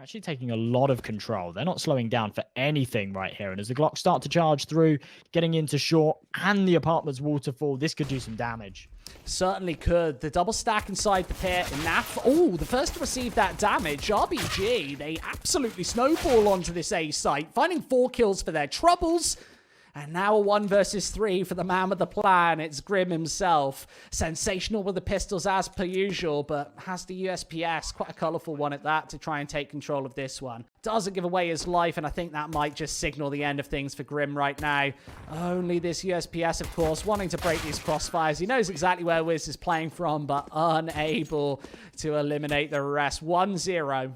Actually taking a lot of control. They're not slowing down for anything right here. And as the Glocks start to charge through, getting into short and the apartment's waterfall, this could do some damage. Certainly could. The double stack inside the pit. NaV, oh, the first to receive that damage. RBG, they absolutely snowball onto this A site, finding 4 kills for their troubles. And now a 1 versus 3 for the man with the plan. It's Grim himself. Sensational with the pistols as per usual, but has the USPS, quite a colourful one at that, to try and take control of this one. Doesn't give away his life, and I think that might just signal the end of things for Grim right now. Only this USPS, of course, wanting to break these crossfires. He knows exactly where Wiz is playing from, but unable to eliminate the rest. 1-0.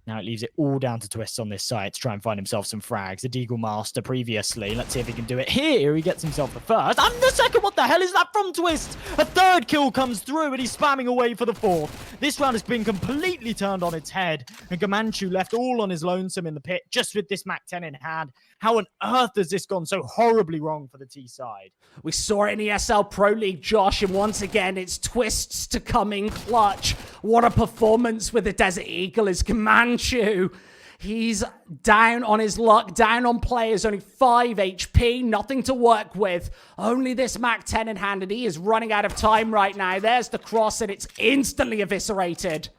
Now it leaves it all down to Twist on this site to try and find himself some frags. A Deagle Master previously. Let's see if he can do it here. He gets himself the first. And the second! What the hell is that from Twist? A third kill comes through and he's spamming away for the 4th. This round has been completely turned on its head. And Gamanchu left all on his lonesome in the pit just with this MAC-10 in hand. How on earth has this gone so horribly wrong for the T side? We saw it in the ESL Pro League, Josh, and once again, it's Twists to come in clutch. What a performance with the Desert Eagle is Gamanchu. He's down on his luck, down on players, only 5 HP, nothing to work with. Only this MAC-10 in hand, and he is running out of time right now. There's the cross, and it's instantly eviscerated.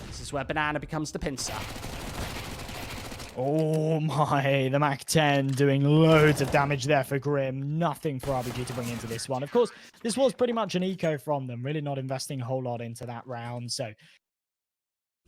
This is where Banana becomes the pincer. Oh my, the MAC-10 doing loads of damage there for Grim. Nothing for RBG to bring into this one. Of course, this was pretty much an eco from them, really not investing a whole lot into that round. So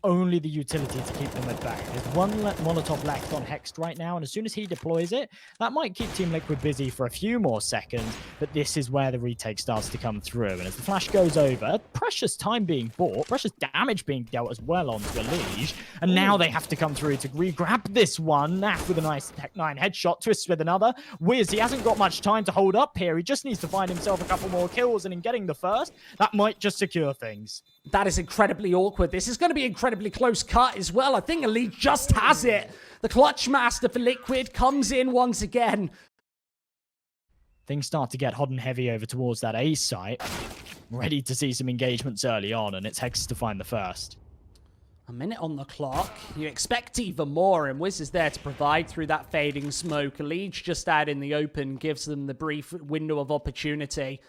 only the utility to keep them at bay. There's one Molotov left on Hexed right now, and as soon as he deploys it, that might keep Team Liquid busy for a few more seconds, but this is where the retake starts to come through. And as the flash goes over, precious time being bought, precious damage being dealt as well onto Elige, and now they have to come through to re-grab this one. NaV with a nice Tech 9 headshot, Twists with another. Wiz, he hasn't got much time to hold up here. He just needs to find himself a couple more kills, and in getting the first, that might just secure things. That is incredibly awkward. This is going to be incredibly close cut as well. I think Elite just has it. The clutch master for Liquid comes in once again. Things start to get hot and heavy over towards that A site. Ready to see some engagements early on, and it's Hex to find the first. A minute on the clock. You expect even more, and Wiz is there to provide through that fading smoke. Elite just out in the open gives them the brief window of opportunity.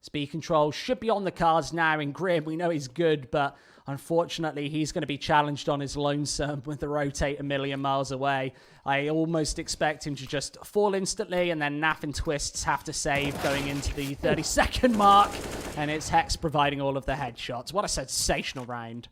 Speed control should be on the cards now in Grim. We know he's good, but unfortunately, he's going to be challenged on his lonesome with the rotate a million miles away. I almost expect him to just fall instantly, and then NaV and Twists have to save going into the 30-second mark, and it's Hex providing all of the headshots. What a sensational round.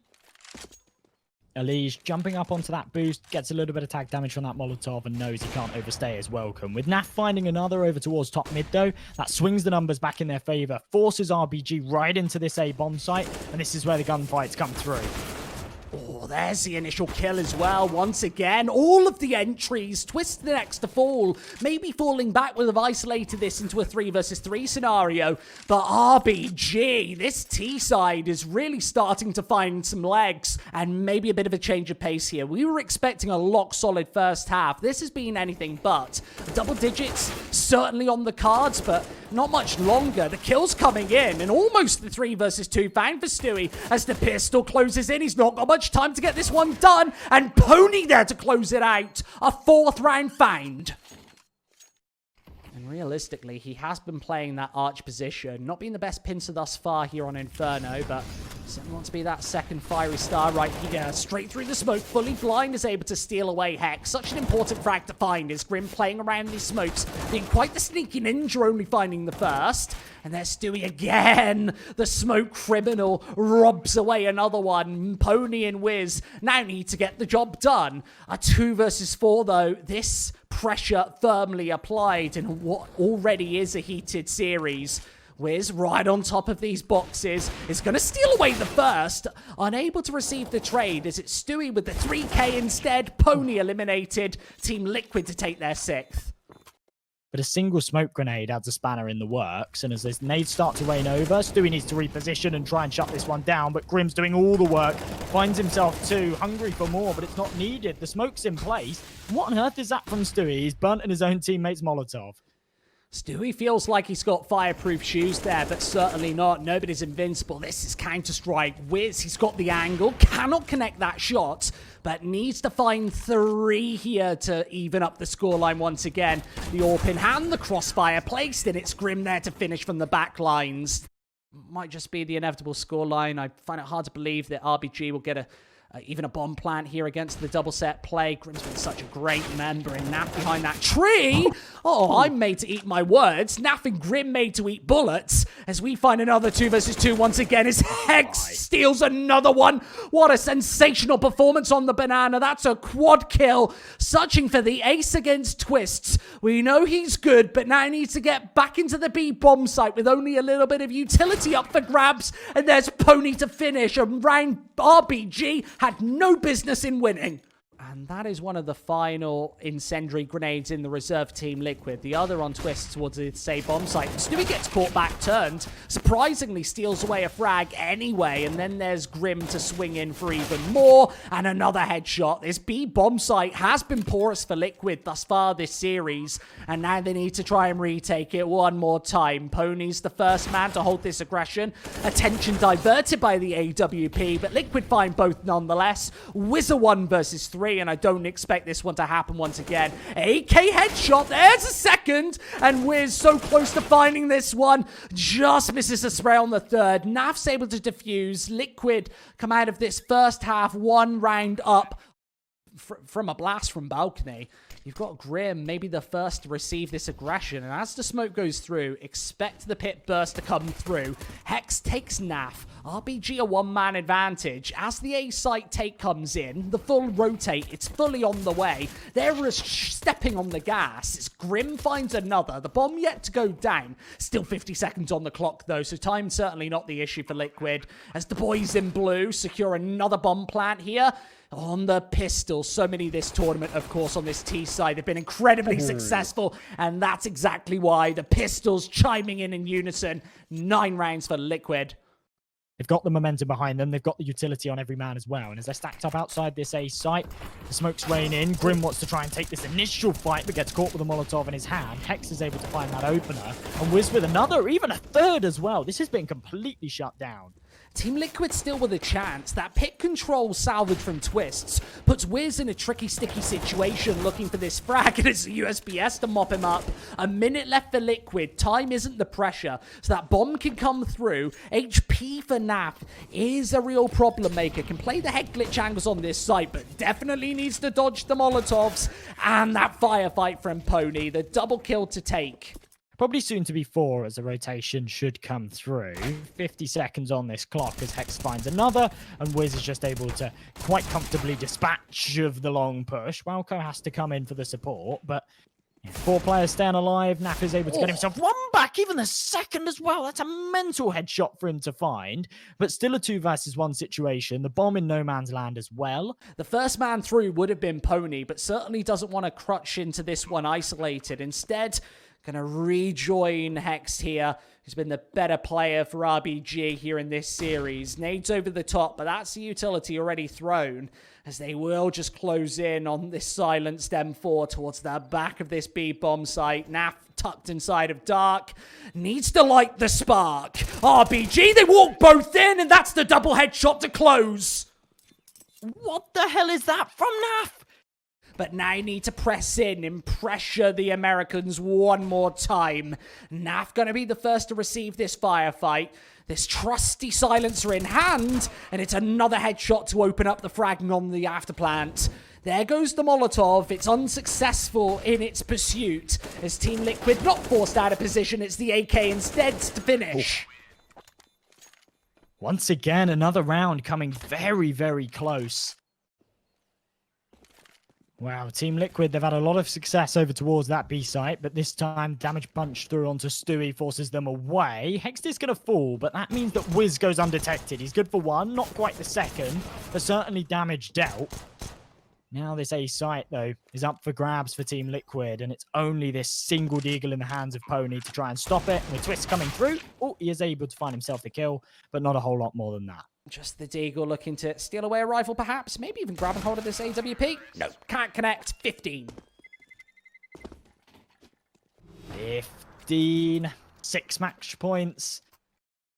Elige jumping up onto that boost, gets a little bit of tag damage from that Molotov and knows he can't overstay his welcome. With NaV finding another over towards top mid though, that swings the numbers back in their favor, forces RBG right into this A bomb site, and this is where the gunfights come through. Oh, there's the initial kill as well. Once again, all of the entries. Twist the next to fall. Maybe falling back would have isolated this into a 3 versus 3 scenario. But RBG, this T side is really starting to find some legs and maybe a bit of a change of pace here. We were expecting a lock solid first half. This has been anything but. Double digits certainly on the cards, but not much longer. The kill's coming in, and almost the 3 versus 2 found for Stewie as the pistol closes in. He's not got much time to get this one done, and Pony there to close it out. A 4th round find. And realistically, he has been playing that arch position. Not being the best pincer thus far here on Inferno, but certainly wants to be that second fiery star right here. Straight through the smoke, fully blind, is able to steal away Hex. Such an important frag to find is Grim playing around these smokes, being quite the sneaky ninja, only finding the first. And there's Stewie again. The smoke criminal robs away another one. Pony and Wiz now need to get the job done. A 2 versus 4 though. This pressure firmly applied in what already is a heated series. Wiz, right on top of these boxes, is going to steal away the first. Unable to receive the trade, as it's Stewie with the 3k instead. Pony eliminated. Team Liquid to take their 6th. But a single smoke grenade adds a spanner in the works, and as those nades start to rain over, Stewie needs to reposition and try and shut this one down, but Grim's doing all the work, finds himself too hungry for more, but it's not needed. The smoke's in place. What on earth is that from Stewie? He's burnt in his own teammate's Molotov. Stewie feels like he's got fireproof shoes there, but certainly not. Nobody's invincible. This is Counter-Strike. Wiz, he's got the angle, cannot connect that shot, but needs to find 3 here to even up the scoreline once again. The AWP in hand, the crossfire placed in. It's Grim there to finish from the back lines. Might just be the inevitable scoreline. I find it hard to believe that RBG will get even a bomb plant here against the double set play. Grim's been such a great member, and Naf behind that tree. Oh, I'm made to eat my words. Naf and Grim made to eat bullets as we find another 2 versus 2 once again as Hex steals another one. What a sensational performance on the banana. That's a quad kill. Searching for the ace against Twists. We know he's good, but now he needs to get back into the B bomb site with only a little bit of utility up for grabs. And there's Pony to finish. A round RBG had no business in winning. And that is one of the final incendiary grenades in the reserve team Liquid. The other on Twist towards the say bomb site. Stewie gets caught back turned. Surprisingly steals away a frag anyway. And then there's Grim to swing in for even more. And another headshot. This B bomb site has been porous for Liquid thus far this series. And now they need to try and retake it one more time. Pony's the first man to hold this aggression. Attention diverted by the AWP. But Liquid find both nonetheless. Wizard 1 versus 3. And I don't expect this one to happen once again. AK headshot. There's a second. And Wiz so close to finding this one. Just misses a spray on the third. Naf's able to defuse. Liquid come out of this first half 1 round up from a blast from balcony. You've got Grim, maybe the first to receive this aggression. And as the smoke goes through, expect the pit burst to come through. Hex takes Naf. RBG a 1-man advantage. As the A site take comes in, the full rotate, it's fully on the way. They're stepping on the gas. As Grim finds another. The bomb yet to go down. Still 50 seconds on the clock though, so time certainly not the issue for Liquid. As the boys in blue secure another bomb plant here. On the pistol, so many this tournament, of course, on this T side. They've been incredibly successful, and that's exactly why the pistols chiming in unison. 9 rounds for Liquid. They've got the momentum behind them. They've got the utility on every man as well. And as they're stacked up outside this A site, the smoke's weighing in. Grim wants to try and take this initial fight, but gets caught with a Molotov in his hand. Hex is able to find that opener. And Wiz with another, even a third as well. This has been completely shut down. Team Liquid still with a chance. That pit control salvage from Twists puts Wiz in a tricky, sticky situation looking for this frag, and it's a USBS to mop him up. A minute left for Liquid. Time isn't the pressure, so that bomb can come through. HP for Naf is a real problem maker. Can play the head glitch angles on this site, but definitely needs to dodge the Molotovs. And that firefight from Pony. The double kill to take. Probably soon to be 4 as a rotation should come through. 50 seconds on this clock as Hex finds another, and Wiz is just able to quite comfortably dispatch of the long push. Walco has to come in for the support, but 4 players staying alive. Naf is able to get himself 1 back, even the second as well. That's a mental headshot for him to find, but still a 2 versus 1 situation. The bomb in no man's land as well. The first man through would have been Pony, but certainly doesn't want to crutch into this one isolated. Instead, gonna rejoin Hex here, who's been the better player for RBG here in this series. Nades over the top, but that's the utility already thrown, as they will just close in on this silenced M4 towards the back of this B bomb site. Naf tucked inside of Dark, needs to light the spark. RBG, they walk both in, and that's the double headshot to close. What the hell is that from Naf? But now you need to press in and pressure the Americans one more time. Naf gonna be the first to receive this firefight. This trusty silencer in hand, and it's another headshot to open up the frag on the afterplant. There goes the Molotov. It's unsuccessful in its pursuit. As Team Liquid not forced out of position, it's the AK instead to finish. Once again, another round coming very, very close. Wow, Team Liquid, they've had a lot of success over towards that B site, but this time damage punched through onto Stewie forces them away. Hex is going to fall, but that means that Wiz goes undetected. He's good for 1, not quite the second, but certainly damage dealt. Now this A site, though, is up for grabs for Team Liquid, and it's only this single deagle in the hands of Pony to try and stop it. And with Twist coming through, he is able to find himself the kill, but not a whole lot more than that. Just the Deagle looking to steal away a rifle, perhaps. Maybe even grabbing hold of this AWP. No, can't connect. 15. 15, 6 match points.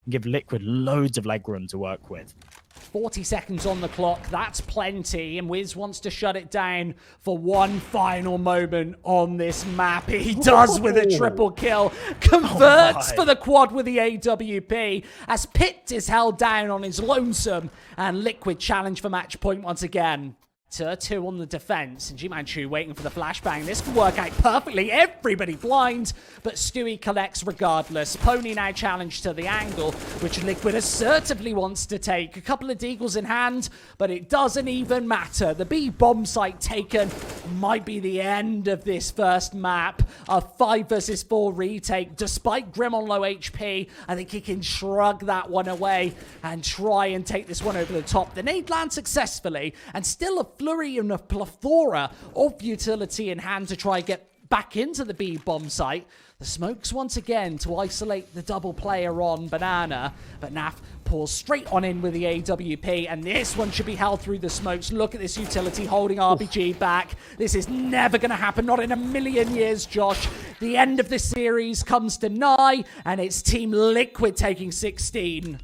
Give Liquid loads of leg room to work with. 40 seconds on the clock, that's plenty, and Wiz wants to shut it down for one final moment on this map. He does with a triple kill, converts for the quad with the AWP, as Pitt is held down on his lonesome, and Liquid challenge for match point once again. 2 on the defense, and Jimanchu waiting for the flashbang. This can work out perfectly. Everybody blind, but Stewie collects regardless. Pony now challenged to the angle, which Liquid assertively wants to take. A couple of deagles in hand, but it doesn't even matter. The B bomb site taken might be the end of this first map. A 5 versus 4 retake. Despite Grim on low HP, I think he can shrug that one away and try and take this one over the top. The nade lands successfully, and still a flurry and a plethora of utility in hand to try and get back into the B bomb site. The smokes once again to isolate the double player on Banana, but NaV pulls straight on in with the AWP, and this one should be held through the smokes. Look at this utility holding RBG back. This is never going to happen, not in a million years, Josh. The end of the series comes to nigh, and it's Team Liquid taking 16.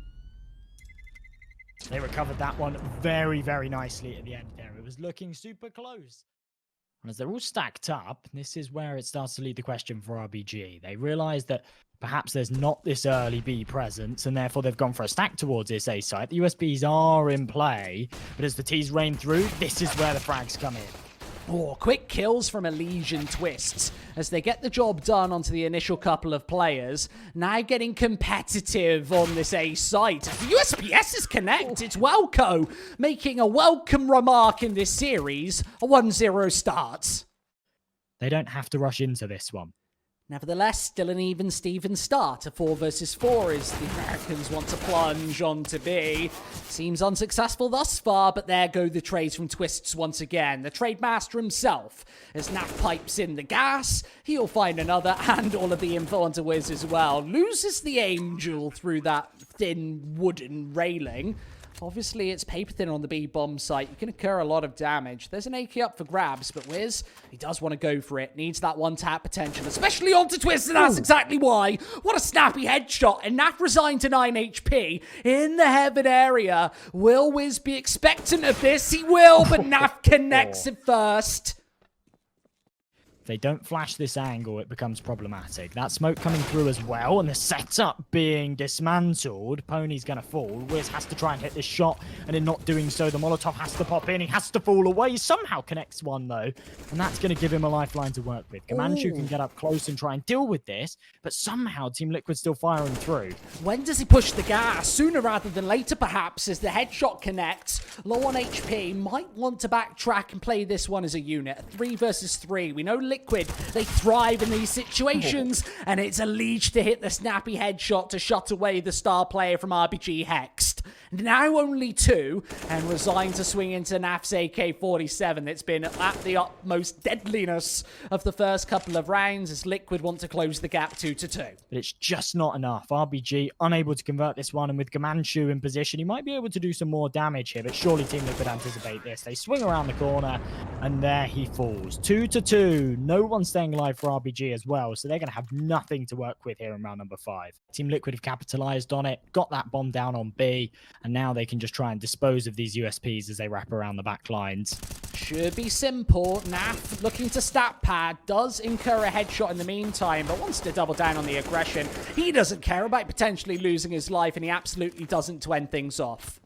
They recovered that one very, very nicely at the end there. It was looking super close. And as they're all stacked up, this is where it starts to lead the question for RBG. They realize that perhaps there's not this early B presence, and therefore they've gone for a stack towards this A site. The USBs are in play, but as the T's rain through, this is where the frags come in. Oh, quick kills from Elysian Twists as they get the job done onto the initial couple of players. Now getting competitive on this A site. The USPSs connect. It's Welco making a welcome remark in this series. A 1-0 start. They don't have to rush into this one. Nevertheless, still an even Steven start. A 4 versus 4 as the Americans want to plunge onto B. Seems unsuccessful thus far, but there go the trades from Twists once again. The trade master himself, as NaV pipes in the gas, he'll find another, and all of the info onto Wiz as well. Loses the Angel through that thin wooden railing. Obviously, it's paper thin on the B bomb site. You can incur a lot of damage. There's an AK up for grabs, but Wiz, he does want to go for it. Needs that one tap potential, especially onto Twist, and that's exactly why. What a snappy headshot, and NaV resigned to 9 HP in the heaven area. Will Wiz be expectant of this? He will, but NaV connects it first. If they don't flash this angle, it becomes problematic. That smoke coming through as well, and the setup being dismantled. Pony's going to fall. Wiz has to try and hit this shot, and in not doing so, the Molotov has to pop in. He has to fall away. He somehow connects one, though, and that's going to give him a lifeline to work with. Kamanchu can get up close and try and deal with this, but somehow Team Liquid's still firing through. When does he push the gas? Sooner rather than later, perhaps, as the headshot connects. Low on HP, might want to backtrack and play this one as a unit. 3 versus 3. We know Liquid, they thrive in these situations, and it's a leech to hit the snappy headshot to shut away the star player from RBG Hexed. Now only 2, and resigned to swing into NaV's AK-47. It's been at the utmost deadliness of the first couple of rounds as Liquid want to close the gap 2-2. But it's just not enough. RBG unable to convert this one, and with Gamanchu in position, he might be able to do some more damage here, but surely Team Liquid anticipate this. They swing around the corner, and there he falls. 2-2. No one staying alive for RBG as well, so they're going to have nothing to work with here in round number 5. Team Liquid have capitalized on it, got that bomb down on B, and now they can just try and dispose of these USPs as they wrap around the back lines. Should be simple. NaV looking to stat pad, does incur a headshot in the meantime, but wants to double down on the aggression. He doesn't care about potentially losing his life, and he absolutely doesn't to end things off.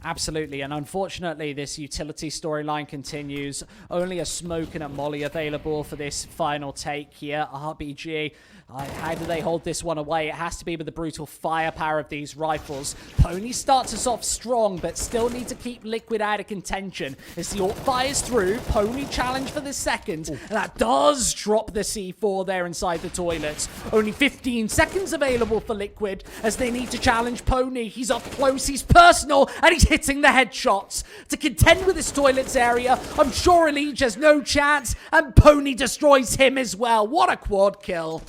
Absolutely, and unfortunately, this utility storyline continues. Only a smoke and a molly available for this final take here. RBG, how do they hold this one away? It has to be with the brutal firepower of these rifles. Pony starts us off strong, but still need to keep Liquid out of contention. As the ult fires through, Pony challenge for the second, and that does drop the C4 there inside the toilets. Only 15 seconds available for Liquid as they need to challenge Pony. He's up close, he's personal, and he's hitting the headshots. To contend with this toilets area, I'm sure Elige has no chance, and Pony destroys him as well. What a quad kill.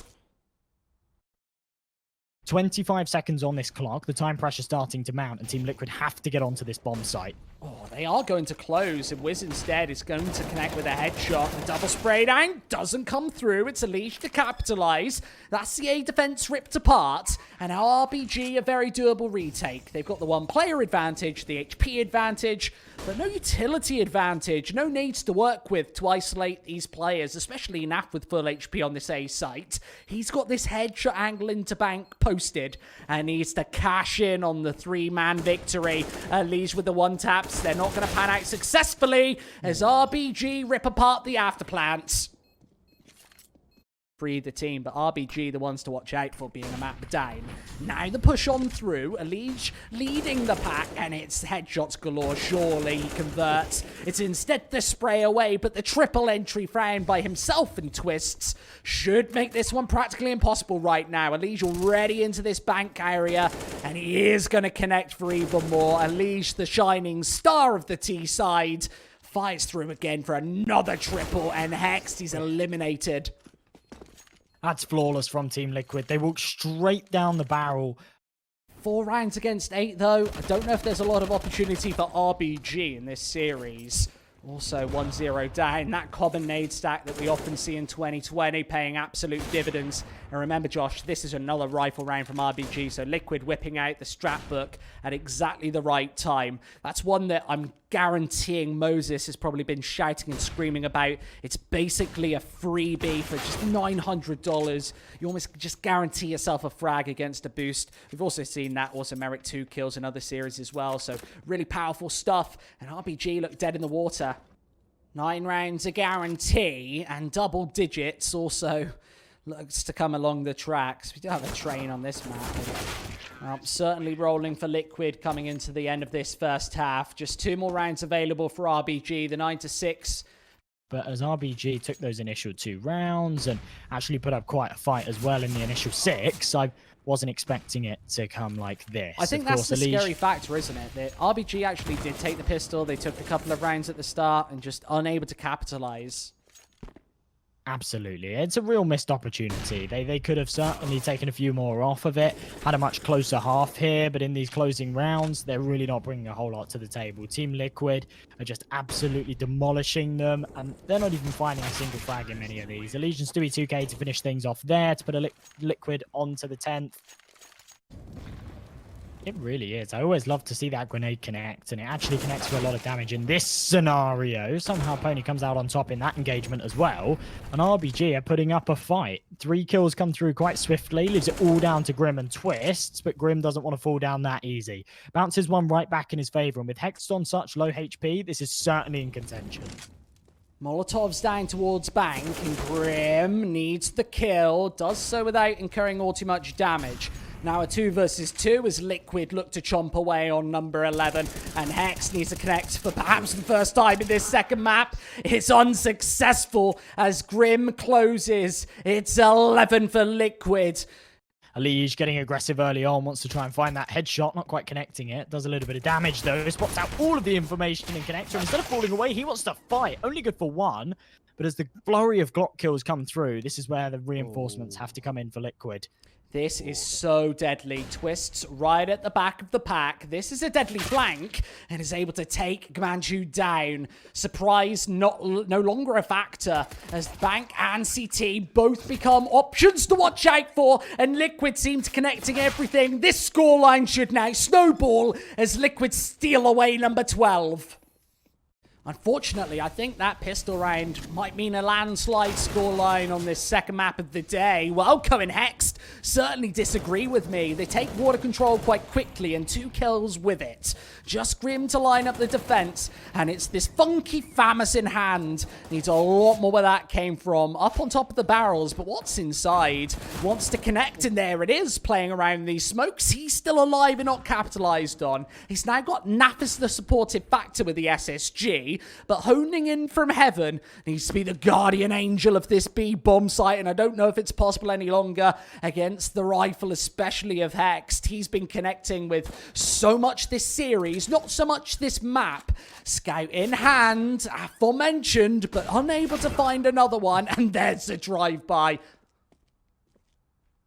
25 seconds on this clock. The time pressure starting to mount, and Team Liquid have to get onto this bomb site. Oh, they are going to close, and Wiz instead is going to connect with a headshot. The double spray down doesn't come through. It's a leash to capitalize. That's the A defense ripped apart, and RBG a very doable retake. They've got the one player advantage, the HP advantage, but no utility advantage. No needs to work with to isolate these players, especially NaVi with full HP on this A site. He's got this headshot angle into bank posted, and needs to cash in on the 3-man victory. Leash with the one taps. They're not going to pan out successfully as RBG rip apart the afterplants. Free the team, but RBG the ones to watch out for being a map down. Now the push on through, Leash leading the pack, and it's headshots galore. Surely he converts. It's instead the spray away, but the triple entry found by himself and Twists should make this one practically impossible right now. Leash already into this bank area, and he is going to connect for even more. Leash, the shining star of the T side, fires through again for another triple, and Hex, he's eliminated. That's flawless from Team Liquid. They walk straight down the barrel. 4 rounds against 8, though. I don't know if there's a lot of opportunity for RBG in this series. Also 1-0 down. That common nade stack that we often see in 2020 paying absolute dividends. And remember, Josh, this is another rifle round from RBG, so Liquid whipping out the strap book at exactly the right time. That's one that I'm guaranteeing Moses has probably been shouting and screaming about. It's basically a freebie for just $900. You almost just guarantee yourself a frag against a boost. We've also seen that also merit 2 kills in other series as well, so really powerful stuff. And RBG look dead in the water. 9 rounds a guarantee, and double digits also looks to come along the tracks. We do have a train on this map. Certainly rolling for Liquid coming into the end of this first half. Just 2 more rounds available for RBG, the 9-6. But as RBG took those initial 2 rounds and actually put up quite a fight as well in the initial 6, I wasn't expecting it to come like this. I think that's the scary factor, isn't it? That RBG actually did take the pistol. They took a couple of rounds at the start and just unable to capitalize. Absolutely. It's a real missed opportunity. They could have certainly taken a few more off of it, had a much closer half here, but in these closing rounds, they're really not bringing a whole lot to the table. Team Liquid are just absolutely demolishing them, and they're not even finding a single frag in many of these. Allegiance Stewie 2K to finish things off there, to put a Liquid onto the 10th. It really is. I always love to see that grenade connect, and it actually connects for a lot of damage in this scenario. Somehow Pony comes out on top in that engagement as well. And RBG are putting up a fight. 3 kills come through quite swiftly, leaves it all down to Grim and Twists, but Grim doesn't want to fall down that easy. Bounces one right back in his favor, and with Hex on such low HP, this is certainly in contention. Molotov's down towards bank, and Grim needs the kill. Does so without incurring all too much damage. Now a 2 versus 2 as Liquid look to chomp away on number 11. And Hex needs to connect for perhaps the first time in this second map. It's unsuccessful as Grim closes. It's 11 for Liquid. Alige getting aggressive early on, wants to try and find that headshot, not quite connecting it. Does a little bit of damage though, spots out all of the information in connector. Instead of falling away, he wants to fight. Only good for 1. But as the flurry of Glock kills come through, this is where the reinforcements have to come in for Liquid. This is so deadly. Twists right at the back of the pack. This is a deadly flank and is able to take Gmanju down. Surprise no longer a factor as Bank and CT both become options to watch out for, and Liquid seem to connecting everything. This scoreline should now snowball as Liquid steal away number 12. Unfortunately, I think that pistol round might mean a landslide scoreline on this second map of the day. Well, Cohen Hexed certainly disagree with me. They take water control quite quickly and 2 kills with it. Just Grim to line up the defense, and it's this funky Famus in hand. Needs a lot more where that came from. Up on top of the barrels, but what's inside? Wants to connect, and there it is, playing around these smokes. He's still alive and not capitalized on. He's now got Nafis the supportive factor with the SSG, but honing in from heaven needs to be the guardian angel of this B bomb site, and I don't know if it's possible any longer against the rifle, especially of Hexed. He's been connecting with so much this series, not so much this map. Scout in hand, aforementioned, but unable to find another one, and there's a drive-by.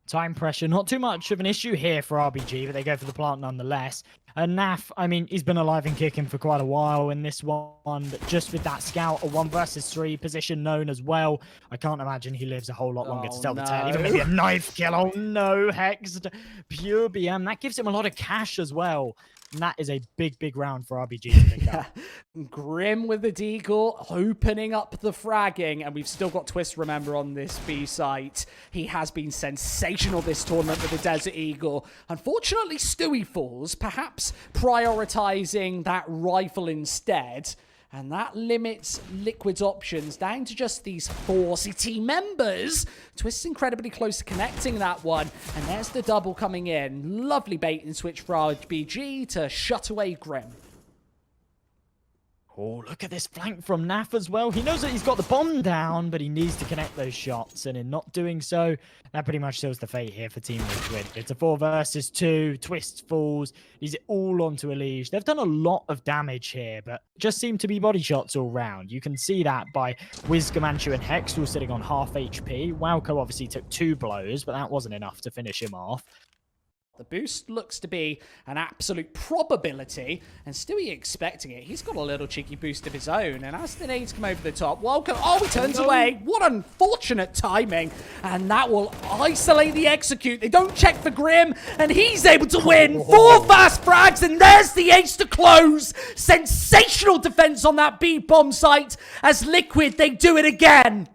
Time pressure, not too much of an issue here for RBG, but they go for the plant nonetheless. And NaV, I mean, he's been alive and kicking for quite a while in this one, but just with that scout, a 1 versus 3 position known as well, I can't imagine he lives a whole lot longer to tell the tale. Even maybe a knife kill. Oh no, Hexed. Pure BM. That gives him a lot of cash as well. And that is a big, big round for RBG to pick up. Grim with the deagle, opening up the fragging, and we've still got Twist, remember, on this B site. He has been sensational this tournament with the Desert Eagle. Unfortunately, Stewie falls, perhaps prioritizing that rifle instead. And that limits Liquid's options down to just these 4 team members. Twist's incredibly close to connecting that one. And there's the double coming in. Lovely bait and switch for RBG to shut away Grim. Oh, look at this flank from NaV as well. He knows that he's got the bomb down, but he needs to connect those shots. And in not doing so, that pretty much seals the fate here for Team Liquid. It's a 4 versus 2. Twist falls. He's all onto Elige. They've done a lot of damage here, but just seem to be body shots all round. You can see that by Wiz, Gamanchu, and Hex all sitting on half HP. Wowko obviously took 2 blows, but that wasn't enough to finish him off. The boost looks to be an absolute probability, and Stewie expecting it. He's got a little cheeky boost of his own, and as the nades come over the top, Wildco, he turns away. What unfortunate timing, and that will isolate the execute. They don't check for Grim, and he's able to win. 4 fast frags, and there's the ace to close. Sensational defense on that B bomb site, as Liquid, they do it again.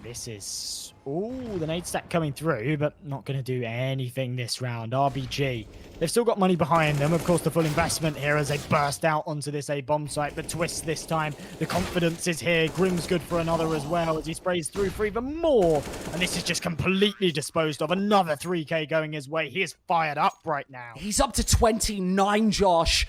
This is... Ooh, the nade stack coming through, but not going to do anything this round. RBG, they've still got money behind them. Of course, the full investment here as they burst out onto this A bomb site. But Twist this time, the confidence is here. Grim's good for another as well as he sprays through for even more. And this is just completely disposed of. Another 3K going his way. He is fired up right now. He's up to 29, Josh.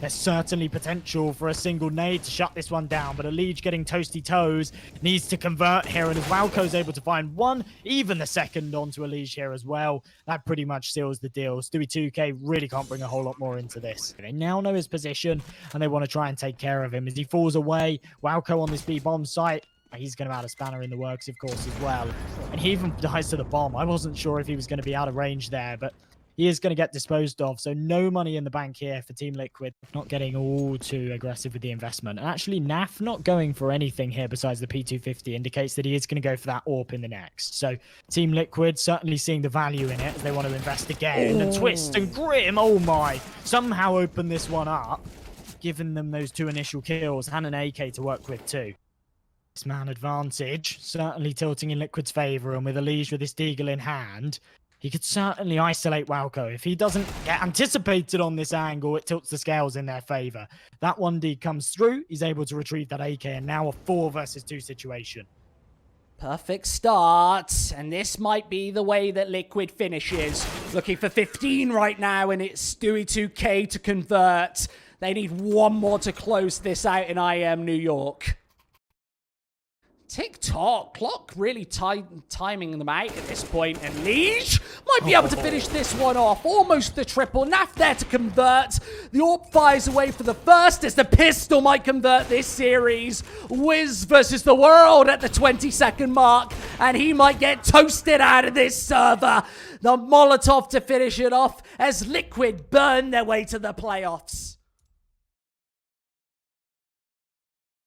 There's certainly potential for a single nade to shut this one down, but Elige getting toasty toes needs to convert here, and as Wowko's able to find one, even the second onto Elige here as well, that pretty much seals the deal. Stewie 2K really can't bring a whole lot more into this. They now know his position, and they want to try and take care of him. As he falls away, Wowko on this B-bomb site, he's going to add a spanner in the works, of course, as well. And he even dies to the bomb. I wasn't sure if he was going to be out of range there, but he is going to get disposed of, so no money in the bank here for Team Liquid. Not getting all too aggressive with the investment. And actually, NaV not going for anything here besides the P250 indicates that he is going to go for that AWP in the next. So Team Liquid certainly seeing the value in it as they want to invest again. And Twist and Grim, oh my, somehow open this one up, giving them those 2 initial kills and an AK to work with too. This man advantage certainly tilting in Liquid's favor, and with Elige with this deagle in hand, he could certainly isolate Wowko. If he doesn't get anticipated on this angle, it tilts the scales in their favor. That 1D comes through, he's able to retrieve that AK, and now a 4 versus 2 situation. Perfect start, and this might be the way that Liquid finishes. Looking for 15 right now, and it's Stewie 2K to convert. They need 1 more to close this out in IEM New York. Tick-tock, clock really timing them out at this point, and Elige might be able to finish this one off. Almost the triple. NaV there to convert. The AWP fires away for the first as the pistol might convert this series. Wiz versus the world at the 20-second mark, and he might get toasted out of this server. The Molotov to finish it off as Liquid burn their way to the playoffs.